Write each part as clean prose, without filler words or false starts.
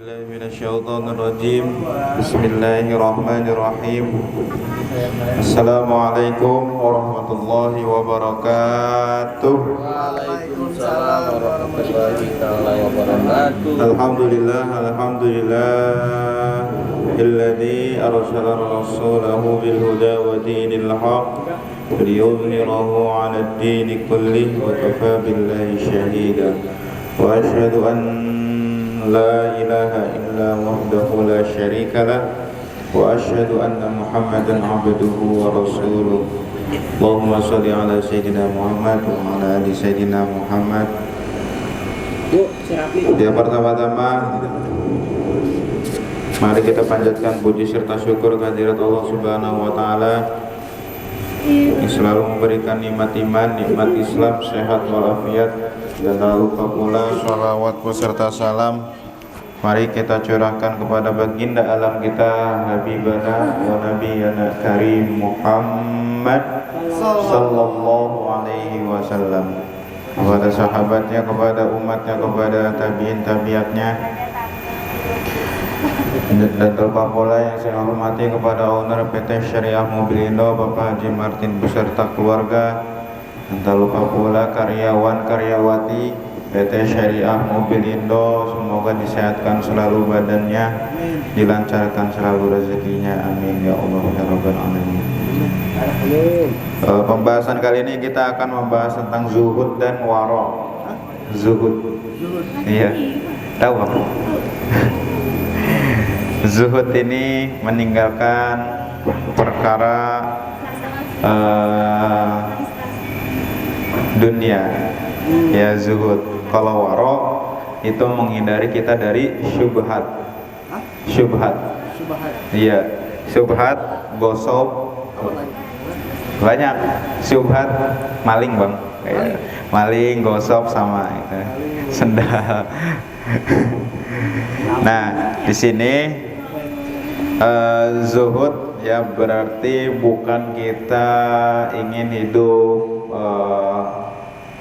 بالله من الشيطان الرجيم بسم الله الرحمن الرحيم السلام عليكم ورحمة الله وبركاته. Waalaikumsalam warahmatullahi taala wabarakatuh. Alhamdulillah alladzi arsala rasulahu bil huda wa dinil haqq liyudhhirahu 'ala ad-din kullih wa kafa billahi shahida wa asyhadu an la ilaha illa wahdahu la syarika lah wa asyhadu anna Muhammadan 'abduhu wa rasuluh. Allahumma shalli 'ala sayyidina Muhammad wa 'ala ali sayyidina Muhammad. Ya, pertama-tama mari kita panjatkan puji serta syukur kehadirat Allah Subhanahu wa taala yang selalu memberikan nikmat iman, nikmat Islam, sehat walafiat, dan tak lupa pula sholawat beserta salam mari kita curahkan kepada baginda alam kita Habibana wa Nabiyana Karim Muhammad sallallahu alaihi wasallam, kepada sahabatnya, kepada umatnya, kepada tabi'in tabi'atnya, dan terlupa pula yang saya hormati kepada owner PT Syariah Mobilindo Bapak Haji Martin beserta keluarga, dan tak lupa pula karyawan-karyawati PT Syariah Mobilindo, semoga disehatkan selalu badannya, dilancarkan selalu rezekinya, amin ya Allah ya Rabbal alamin. Pembahasan kali ini kita akan membahas tentang zuhud dan waro. Zuhud, iya, tahu apa? Zuhud ini meninggalkan perkara dunia, ya zuhud. Kalau waro itu menghindari kita dari syubhat. Iya, syubhat, gosok, banyak syubhat, maling bang, maling, gosok sama itu, sendal. Nah, di sini zuhud ya berarti bukan kita ingin hidup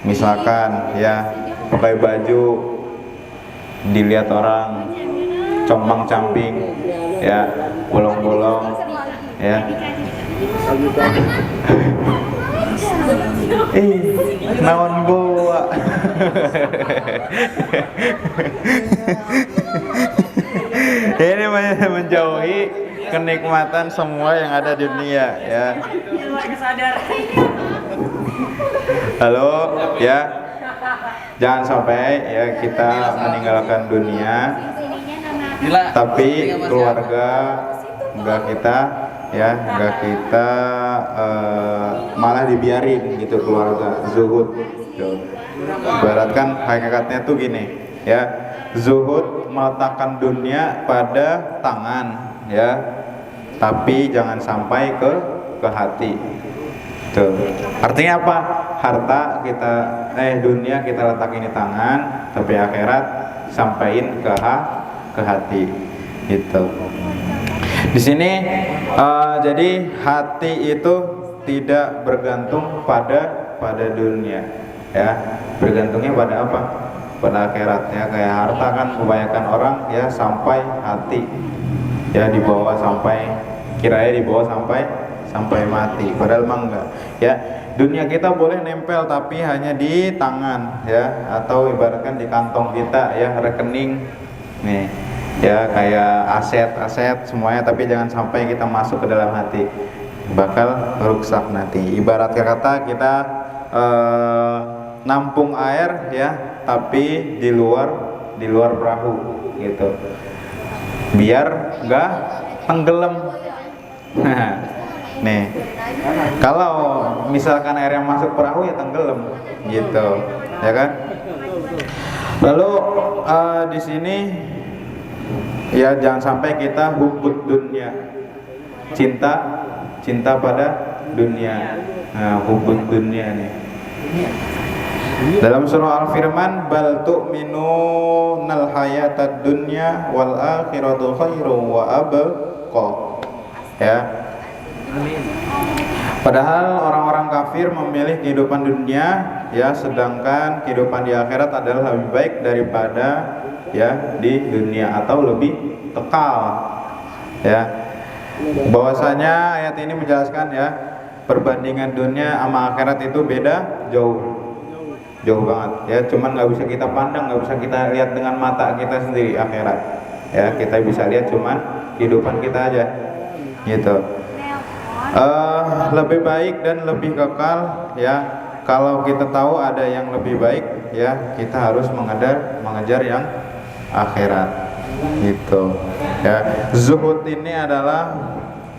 misalkan ya pakai baju dilihat orang compang-camping ya, bolong-bolong ya. Naon gua. Ini menjauhi kenikmatan semua yang ada di dunia ya. Halo ya, jangan sampai ya kita meninggalkan dunia tapi keluarga enggak kita malah dibiarin gitu, keluarga. Zuhud ibaratkan hakikatnya tuh gini ya, zuhud meletakkan dunia pada tangan ya, tapi jangan sampai ke hati. Tuh. Artinya apa? Harta kita dunia kita letakin di tangan, tapi akhirat sampaiin ke hati. Gitu. Di sini jadi hati itu tidak bergantung pada dunia ya. Bergantungnya pada apa? Pada akhirat ya. Kayak harta kan kebanyakan orang ya sampai hati. Ya dibawa sampai, kiranya dibawa sampai mati, padahal mah enggak ya. Dunia kita boleh nempel tapi hanya di tangan ya, atau ibaratkan di kantong kita ya, rekening nih ya, kayak aset semuanya, tapi jangan sampai kita masuk ke dalam hati, bakal rusak nanti. Ibarat kata kita nampung air ya, tapi di luar perahu gitu, biar enggak tenggelam. Nih, kalau misalkan air yang masuk perahu ya tenggelam, gitu, ya kan? Lalu di sini ya jangan sampai kita hubud dunia, cinta pada dunia, hubud dunia nih. Dalam surah Al-Firman, bal tu'minunal hayatad dunya wal akhiratu khairu wa abqa. Ya. Padahal orang-orang kafir memilih kehidupan dunia ya, sedangkan kehidupan di akhirat adalah lebih baik daripada ya di dunia atau lebih kekal ya. Bahwasanya ayat ini menjelaskan ya perbandingan dunia sama akhirat itu beda jauh banget ya. Cuman nggak bisa kita pandang, nggak bisa kita lihat dengan mata kita sendiri akhirat ya. Kita bisa lihat cuman kehidupan kita aja gitu. Lebih baik dan lebih kekal ya. Kalau kita tahu ada yang lebih baik ya, kita harus mengejar yang akhirat gitu ya. Zuhud ini adalah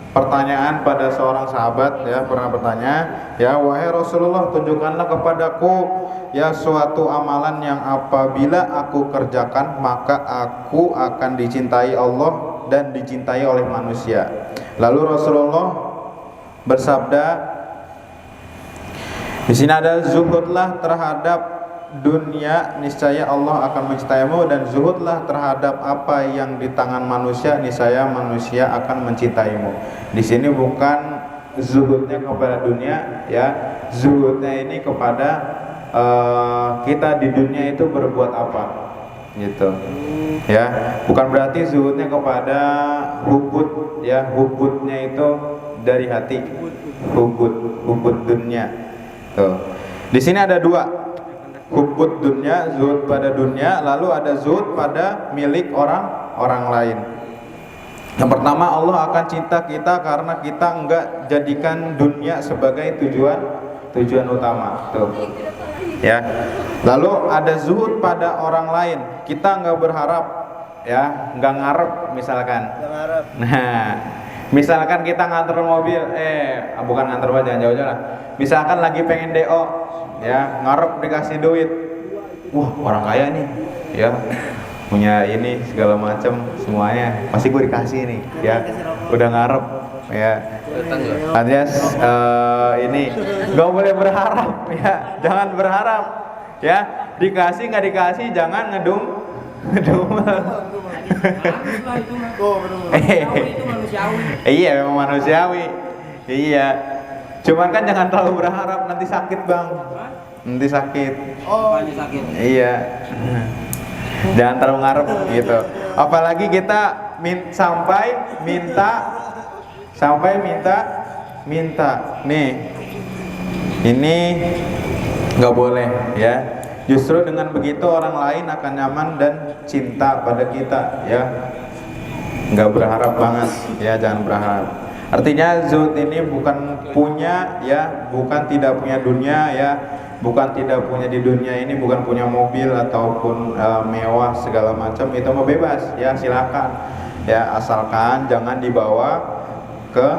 pertanyaan pada seorang sahabat ya, pernah bertanya ya, wahai Rasulullah, tunjukkanlah kepadaku ya suatu amalan yang apabila aku kerjakan maka aku akan dicintai Allah dan dicintai oleh manusia. Lalu Rasulullah bersabda, di sini ada zuhudlah terhadap dunia, niscaya Allah akan mencintaimu, dan zuhudlah terhadap apa yang di tangan manusia, niscaya manusia akan mencintaimu. Di sini bukan zuhudnya kepada dunia ya, zuhudnya ini kepada kita di dunia itu berbuat apa gitu ya. Bukan berarti zuhudnya kepada hubud ya, hubudnya itu dari hati, hubud dunia. Tuh. Di sini ada dua, hubud dunia, zuhud pada dunia, lalu ada zuhud pada milik orang lain. Yang pertama, Allah akan cinta kita karena kita enggak jadikan dunia sebagai tujuan utama. Tuh. Ya. Lalu ada zuhud pada orang lain. Kita enggak berharap ya, enggak ngarep misalkan. Nah, misalkan kita nganter mobil, bukan nganter mobil, jangan jauh-jauh lah. Misalkan lagi pengen DO, ya ngarep dikasih duit, wah orang kaya nih, ya punya ini segala macam semuanya, pasti gue dikasih nih, ya udah ngarep, ya. Alias ini nggak boleh berharap, ya jangan berharap, ya dikasih nggak dikasih jangan ngedum. Iya memang manusiawi. Iya. Cuman kan jangan terlalu berharap, nanti sakit bang. Nanti sakit. Sakit. Iya. Jangan terlalu ngarep gitu. Apalagi kita sampai minta. Nih. Ini nggak boleh ya. Justru dengan begitu orang lain akan nyaman dan cinta pada kita ya. Nggak berharap banget ya, jangan berharap. Artinya zuhud ini bukan punya ya, bukan tidak punya dunia ya, bukan tidak punya di dunia ini, bukan punya mobil ataupun mewah segala macam, itu mau bebas ya, silakan ya, asalkan jangan dibawa ke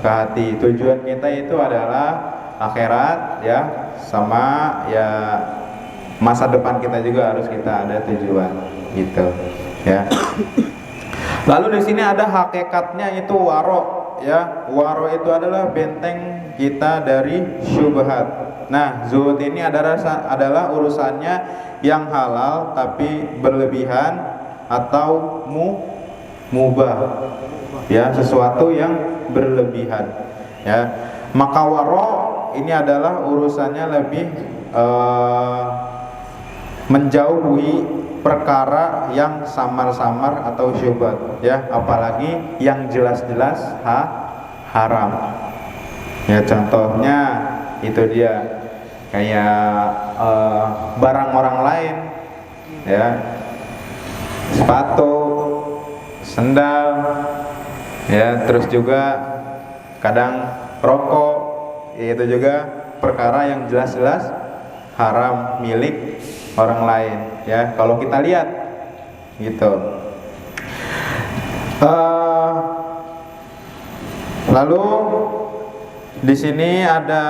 hati. Tujuan kita itu adalah akhirat ya, sama ya masa depan kita juga harus kita ada tujuan gitu ya. Lalu di sini ada hakikatnya itu waro ya. Waro itu adalah benteng kita dari syubhat. Nah, zuhud ini adalah urusannya yang halal tapi berlebihan atau mubah. Ya, sesuatu yang berlebihan ya. Maka waro ini adalah urusannya lebih menjauhi perkara yang samar-samar atau syubhat ya, apalagi yang jelas-jelas haram ya. Contohnya itu dia kayak barang orang lain ya, sepatu, sendal ya, terus juga kadang rokok, itu juga perkara yang jelas-jelas haram milik orang lain ya, kalau kita lihat gitu. Lalu di sini ada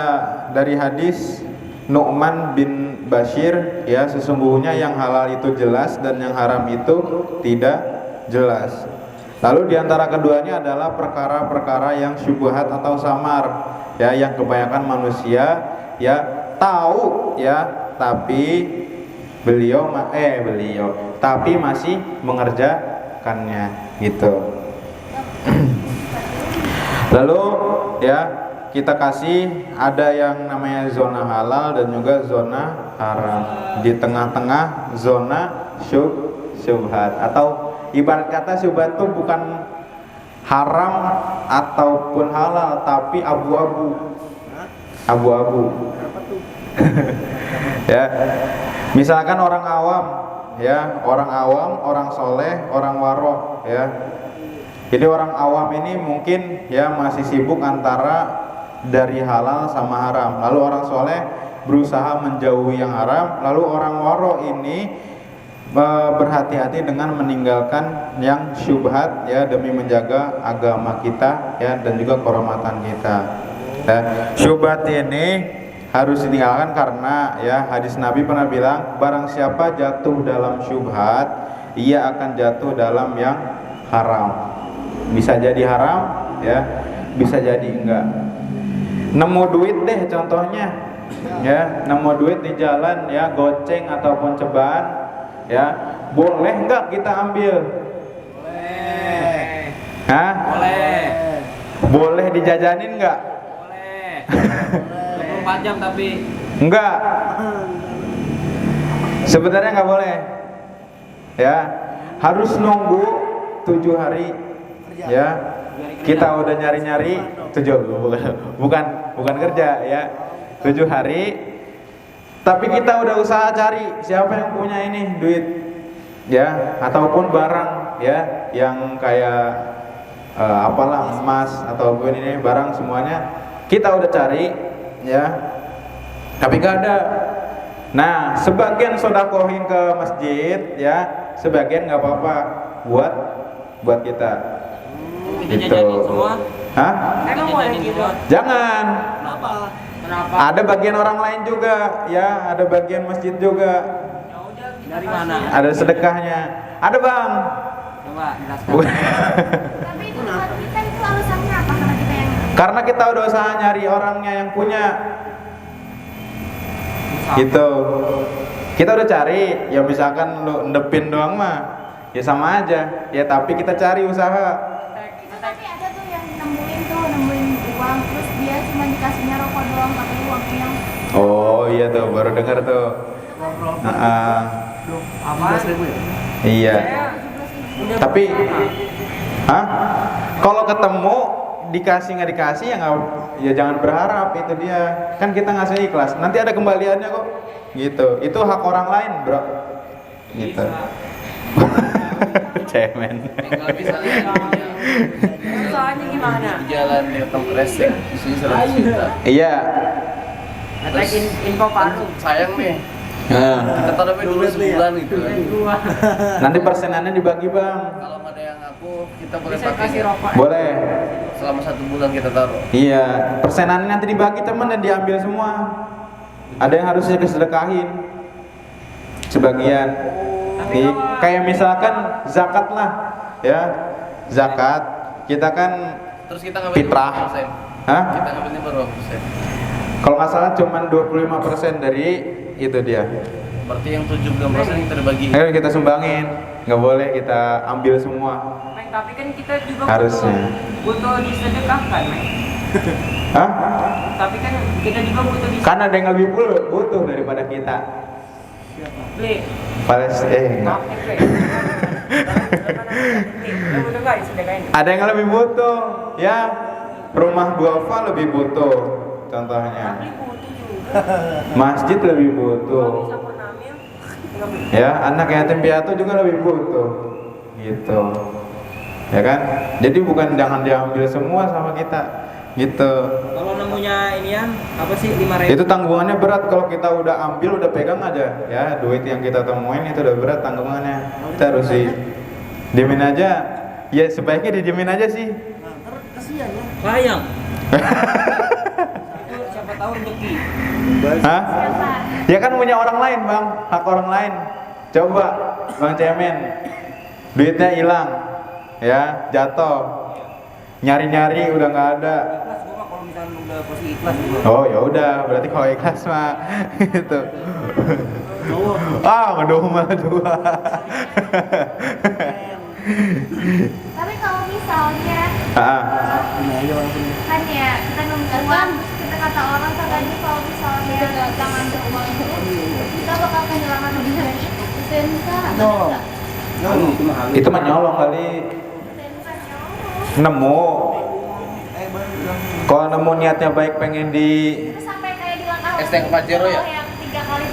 dari hadis Nu'man bin Bashir ya, sesungguhnya yang halal itu jelas dan yang haram itu tidak jelas. Lalu diantara keduanya adalah perkara-perkara yang syubhat atau samar ya, yang kebanyakan manusia ya tahu ya, tapi beliau tapi masih mengerjakannya gitu. Lalu ya kita kasih ada yang namanya zona halal dan juga zona haram. Di tengah-tengah zona syubhat. Atau ibarat kata syubhat itu bukan haram ataupun halal, tapi abu-abu. Abu-abu. Ya. Misalkan orang awam, ya, orang awam, orang soleh, orang waroh, ya. Jadi orang awam ini mungkin ya masih sibuk antara dari halal sama haram. Lalu orang soleh berusaha menjauhi yang haram. Lalu orang waroh ini berhati-hati dengan meninggalkan yang syubhat, ya, demi menjaga agama kita, ya, dan juga kehormatan kita. Ya, syubhat ini harus ditinggalkan karena ya hadis Nabi pernah bilang, barang siapa jatuh dalam syubhat, ia akan jatuh dalam yang haram. Bisa jadi haram, ya, bisa jadi enggak. Nemu duit deh contohnya, ya, nemu duit di jalan, ya, goceng ataupun ceban, ya, boleh enggak kita ambil? Boleh. Hah? Boleh. Boleh dijajanin enggak? Boleh. 24 jam tapi enggak. Sebenarnya enggak boleh. Ya, harus nunggu 7 hari. Ya, kita udah nyari-nyari 7, bukan kerja, ya, 7 hari. Tapi kita udah usaha cari siapa yang punya ini duit, ya, ataupun barang, ya, yang kayak apalah emas ataupun ini barang semuanya kita udah cari, ya, tapi gak ada. Nah, sebagian sodakohin ke masjid, ya, sebagian nggak apa-apa buat kita. kita jajanin semua. Hah? Emang boleh gitu? Jangan. Kenapa? Ada bagian orang lain juga, ya, ada bagian masjid juga. Ya udah, dari mana? Ada sedekahnya. Ada, Bang. Coba jelaskan. Tapi itu buat kita itu alasannya apa karena kita yang Karena kita udah usaha nyari orangnya yang punya. Gitu. Kita udah cari, ya misalkan lu endepin doang mah, ya sama aja. Ya tapi kita cari usaha. itu tapi ada tuh yang nemuin uang terus dia cuma dikasihnya rokok doang pakai uangnya yang Oh iya tuh, baru dengar tuh. Apa? Iya. 17.000. Tapi, hah? Kalau ketemu dikasih nggak dikasih ya nggak, ya jangan berharap, itu dia. Kan kita ngasih ikhlas. Nanti ada kembaliannya kok. Gitu. Itu hak orang lain, bro. Gitu. Cemen. Nggak bisa lihat. Soalnya gimana? Di jalan di ketemu kresek, di sini 100 juta. Iya. Terus info paru. Sayang nih, Nah, kita taruh dulu sebulan gitu. Gua. nanti persenannya dibagi, Bang. Kalau nggak ada yang ngaku, kita boleh Bisa pakai kasih nggak? rokok. Boleh. Selama 1 bulan kita taruh. Iya, persenannya nanti dibagi teman dan diambil semua. Ada yang harusnya kesedekahin sebagian. Nih, kayak misalkan zakat lah, ya, zakat kita kan Terus kita ngambil fitrah. berapa persen? Hah? Kita ngambilnya berapa persen? Kalau nggak salah cuma 25% dari itu dia. Berarti yang 70% kita dibagi. Kita sumbangin, nggak boleh kita ambil semua. Meng, tapi kan kita juga Harusnya. butuh disedekahkan, Meng. Hah? Tapi kan kita juga butuh Kan ada yang lebih butuh daripada kita. beli. Enggak. Beli. Lu butuh nggak disedekahin? Ada yang lebih butuh, ya. Rumah duafa lebih butuh, contohnya. Beli butuh juga. Masjid lebih Bisa butuh. menamil. Nggak beli. Ya, anak yatim piatu juga lebih butuh. Gitu. Ya kan? Jadi bukan jangan diambil semua sama kita. Gitu. Kalau nemunya ini ya, apa sih 5.000? Itu tanggungannya berat kalau kita udah ambil, udah pegang aja. Ya, duit yang kita temuin itu udah berat tanggungannya. Kita harus diemin aja. Ya, sebaiknya didiemin aja sih. Sayang. Itu siapa tahu rezeki. Hah? Ya kan punya orang lain, Bang. Hak orang lain. Coba Bang Cemen, duitnya hilang, ya, jatuh. Nyari-nyari udah nggak ada. Ikhlas gua mah kalau misalnya udah posisi ikhlas gua. Oh ya udah, berarti kalau ikhlas mah gitu. Ngedumel malah dua. Tapi kalau misalnya kan ya kita nunggu uang terus kita kata orang katanya kalau misalnya jangan uang itu kita bakal kehilangan lebih dari itu. Bisa ada nggak? Itu mah nyolong kali. Nemu. Kalau nemu niatnya baik pengen di Terus sampai kayak di langkah STNK Pajero ya? yang 3 kali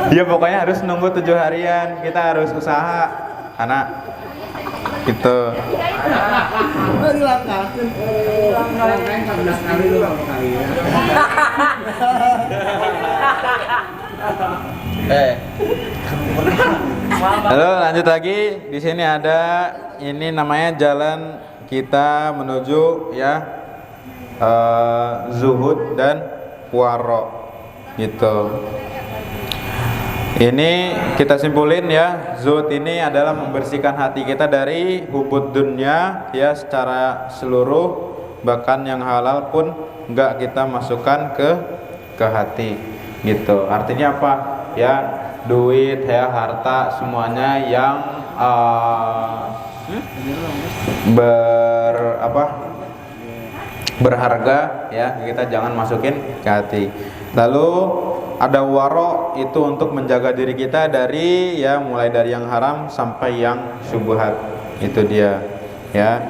Ya pokoknya harus nunggu 7 harian. Kita harus usaha, anak. Itu. Lalu lanjut lagi. Di sini ada ini namanya jalan kita menuju ya zuhud dan waro gitu. Ini kita simpulin ya, zuhud ini adalah membersihkan hati kita dari hubud dunia ya secara seluruh, bahkan yang halal pun enggak kita masukkan ke hati gitu. Artinya apa? Ya, duit ya, harta semuanya yang berharga ya kita jangan masukin ke hati. Lalu ada waro itu untuk menjaga diri kita dari ya mulai dari yang haram sampai yang syubhat. Itu dia ya.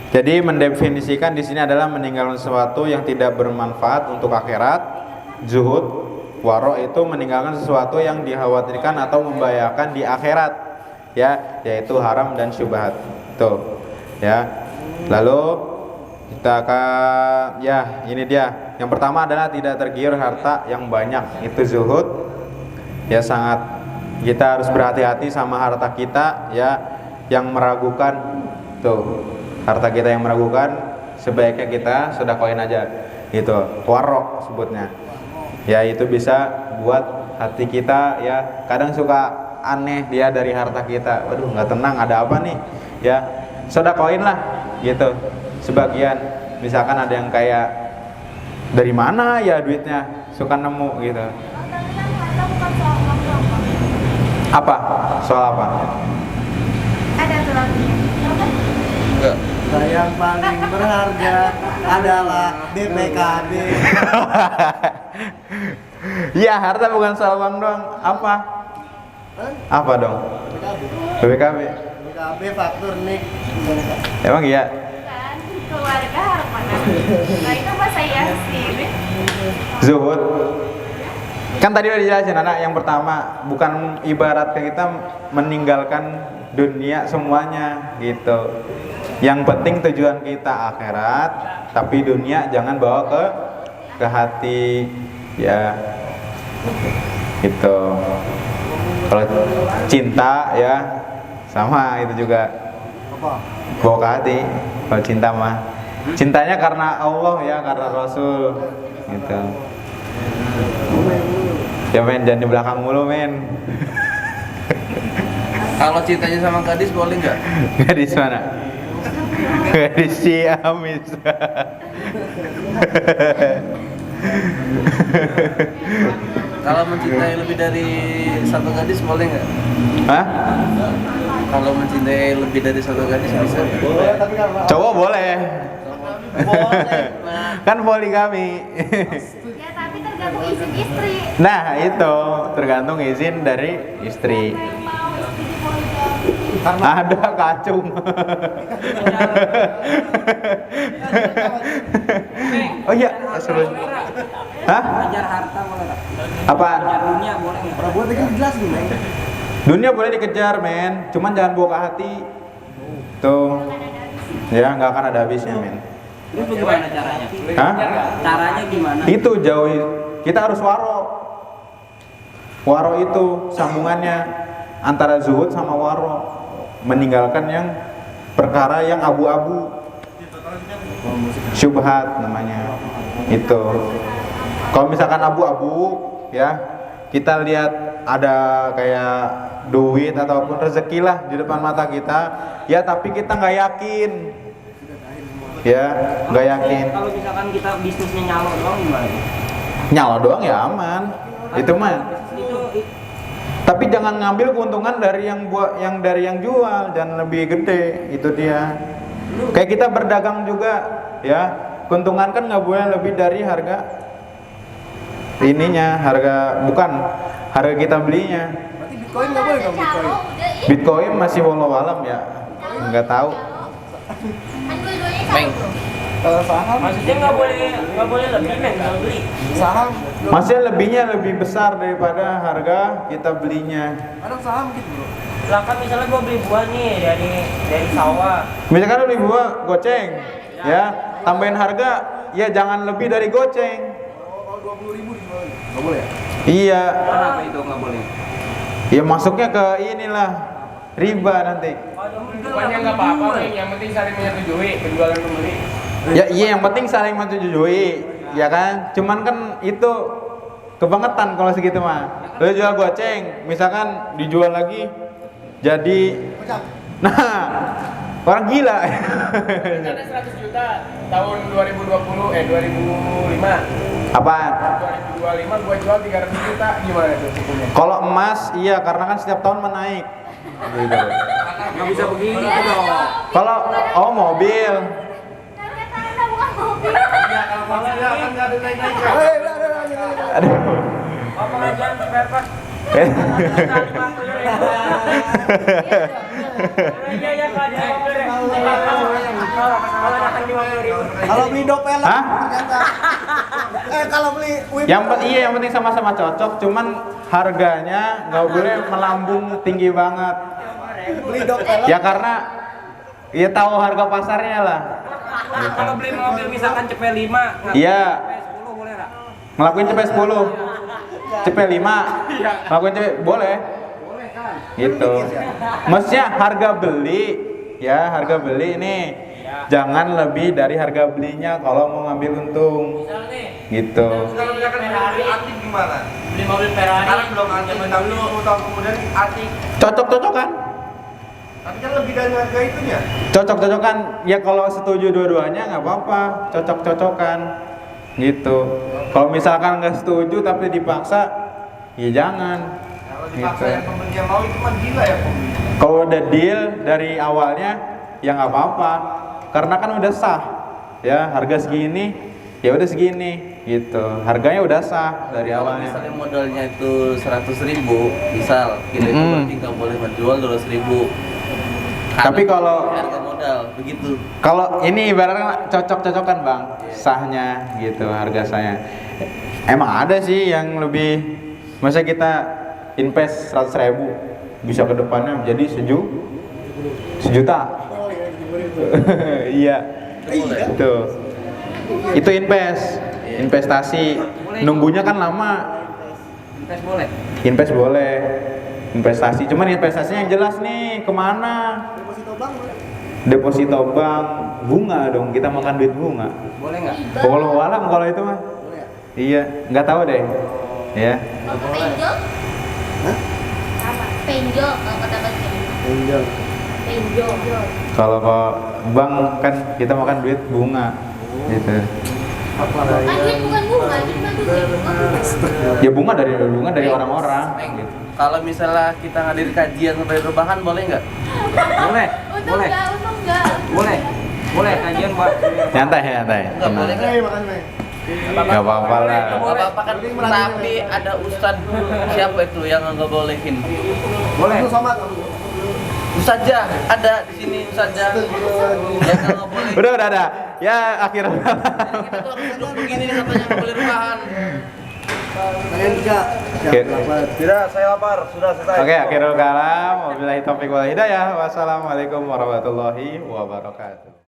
Jadi mendefinisikan di sini adalah meninggalkan sesuatu yang tidak bermanfaat untuk akhirat. Zuhud, waro itu meninggalkan sesuatu yang dikhawatirkan atau membahayakan di akhirat ya, yaitu haram dan syubhat. Tuh ya. Lalu kita akan ya ini dia. Yang pertama adalah tidak tergiur harta yang banyak. Itu zuhud. Ya sangat kita harus berhati-hati sama harta kita ya yang meragukan. Tuh. Harta kita yang meragukan sebaiknya kita sedekahin aja. Gitu. Warok sebutnya. Ya itu bisa buat hati kita ya kadang suka aneh dia dari harta kita. Waduh nggak tenang, ada apa nih? Ya sedekahin lah gitu. Sebagian misalkan ada yang kayak dari mana ya duitnya suka nemu gitu. Apa? Soal apa? Ada tuh lagunya. Enggak. Yang paling berharga adalah BPKB. Ya harta bukan soal uang doang. Apa? Apa dong? BPKB. BPKB faktur nik. Emang iya? Kan keluarga harapan. Nah itu bahasa Yasin. Zuhud. Kan tadi udah dijelasin anak yang pertama bukan ibarat kita meninggalkan dunia semuanya gitu. Yang penting tujuan kita akhirat, tapi dunia jangan bawa ke hati ya. Gitu. Kalau cinta ya sama itu juga bawa ke hati. Kalau cinta mah cintanya karena Allah ya, karena Rasul gitu. Ya men, jangan di belakang mulu men. Kalau cintanya sama gadis boleh nggak? Gadis mana? Gadis Ciamis. Kalau mencintai lebih dari satu gadis boleh nggak? Hah? Kalau mencintai lebih dari satu gadis bisa nggak? Boleh tapi kan Cowok boleh. boleh. Kan poligami. Ya tapi tergantung izin istri. Nah, itu tergantung izin dari istri. Siapa yang mau istri dipoligami? Ada kacung. Oh iya, seru. Hah? Ajar harta boleh nggak? Apaan? Ajar dunia boleh nggak? Para buat itu jelas nih, Meng. Dunia boleh dikejar, men. Cuman jangan bawa ke hati. Tuh. Ya, nggak akan ada habisnya, men. Terus bagaimana caranya? Hah? Caranya gimana? Itu jauhi. Kita harus waro. Waro itu sambungannya antara zuhud sama waro. Meninggalkan yang perkara yang abu-abu. Syubhat namanya. Itu. Kalau misalkan abu-abu, ya kita lihat ada kayak duit ataupun rezeki lah di depan mata kita, ya tapi kita nggak yakin. Ya, nggak yakin. Kalau misalkan kita bisnisnya nyalo doang gimana? Nyala doang ya aman. Itu mah. Itu Tapi jangan ngambil keuntungan dari yang dari yang jual, jangan lebih gede. Itu dia. Kayak kita berdagang juga ya, keuntungan kan nggak boleh lebih dari harga ininya, bukan harga kita belinya. Berarti Bitcoin nggak boleh dong Bitcoin. Bitcoin masih walau alam ya, nggak tahu. Kan dua-duanya Peng. calo. Kalau saham, Maksudnya nggak boleh lebih men kalau beli. saham Masih lebihnya lebih besar daripada harga kita belinya. kadang saham gitu bro. Lah kan misalnya gua beli buah nih dari sawah. Misalkan lu beli buah goceng, ya tambahin harga, ya jangan lebih dari goceng. Oh, kalau 20.000 dijual nggak boleh ya? Iya, Kenapa itu nggak boleh? ya masuknya ke inilah riba nanti. Bukannya nggak apa-apa, Ming. Yang penting saling menyetujui penjual dan pembeli. Ya iya, yang penting saling menyetujui, ya kan? Cuman kan itu kebangetan kalau segitu mah. Lu jual goceng, misalkan dijual lagi jadi, nah orang gila. Ada 100 juta tahun 2005. Apaan? 2025 gua jual 300 juta, gimana tuh hukumnya? Kalau emas iya, karena kan setiap tahun menaik. Gitu. Nggak bisa begini dong. Kalau mobil, Ternyata Anda bukan mobil. aduh. Oh, pengajian spare part. Iya ya Kak, ada mobil deh. Kalau datang 50.000. Kalau beli dopel Hah? ternyata. Kalau beli whip. Yang penting sama-sama cocok, cuman harganya nggak boleh melambung tinggi banget. Beli dopel. Ya karena ya tahu harga pasarnya lah. Kalau beli mobil misalkan CP5, Iya. CP10 boleh nggak? Ngelakuin CP10, CP5, ngelakuin CP boleh. Gitu. Maksudnya harga beli, ya harga beli nih jangan lebih dari harga belinya kalau mau ngambil untung. Misal nih, Gitu. Kalau misalkan Ferrari antik gimana? beli mobil Ferrari. Sekarang belum antik, tapi 10 tahun kemudian antik. Cocok-cocokan. Tapi kan lebih dari harga itunya. Cocok-cocokan. Ya kalau setuju dua-duanya nggak apa-apa, cocok-cocokan. Gitu. Kalau misalkan nggak setuju tapi dipaksa, ya jangan. Kalau dipaksa Gitu. yang pembelinya mau itu mah gila ya pembeli. Kalau udah deal dari awalnya, ya nggak apa-apa. Karena kan udah sah, ya harga segini, ya udah segini, gitu. Harganya udah sah dari Kalau awalnya. misalnya modalnya itu 100.000, misal kita itu berarti nggak boleh menjual 200.000. Tapi kalau harga modal begitu. Kalau ini ibaratnya cocok-cocokan bang, sahnya gitu, harga saya. Emang ada sih yang lebih, masa kita invest 100.000 bisa ke depannya menjadi sejuta. Iya, itu investasi. Nunggunya kan lama. Invest boleh. Invest boleh, investasi. Cuman investasinya yang jelas nih kemana? Deposito bank boleh. Deposito bank, bunga dong. Kita makan duit bunga. Boleh nggak? Walau alam kalau itu mah. Boleh ya? Iya, nggak tahu deh. Ya. Kalau ke penjol? Hah? Sama. Penjol kalau kata bahasa Pinjol. Penjol. Kalau ke bank kan kita makan duit bunga. Gitu. Kan duit bukan bunga, duit mah duit. Bukan bunga. Ya bunga dari orang-orang. Gitu. Kalau misalnya kita ngadain kajian sampai rebahan boleh nggak? Boleh. Untung Boleh. enggak, untung enggak. Boleh. Boleh kajian Pak. Nyantai. Nggak Tenang. boleh nggak? Makan Mei. Nggak apa-apa lah. Nggak apa-apa kan, tapi ada ustadz siapa itu yang nggak bolehin? Boleh. Lu somat. Ustazah ada di sini ustazah yang nggak boleh. Udah ada. Ya akhirnya. Kita tuh harus duduk begini nih katanya nggak boleh rebahan. Kalian juga. Oke. Tidak, saya lapar. Sudah selesai. Oke, akhirul kalam. Wabillahi taufiq wal hidayah. Wassalamualaikum warahmatullahi wabarakatuh.